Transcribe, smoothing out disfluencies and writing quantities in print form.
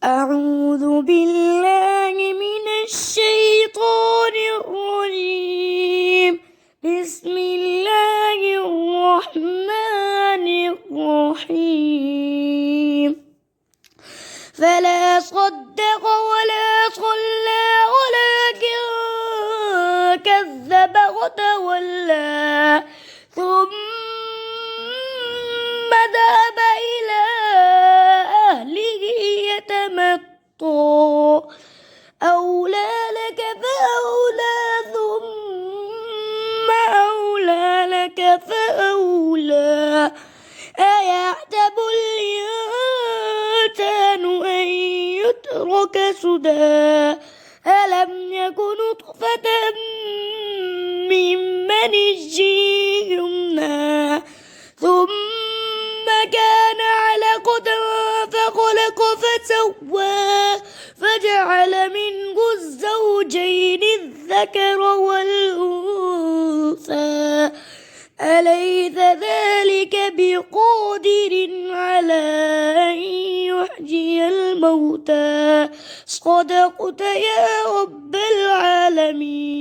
أعوذ بالله من الشيطان الرجيم. بسم الله الرحمن الرحيم. فلا صدق ولا صلى ولكن كذب وتولى ثم ذهب إلى أهله يتمطى أولى لك فأولى ثم أولى لك فأولى أيحسب الإنسان أن يترك سدى ألم يك نطفة من مني يمنى ثم كان علقة فخلق فسوى فجعل منه الزوجين الذكر والأنثى أليس ذلك بقادر على أن يحيي الموتى صدقت يا رب العالمين.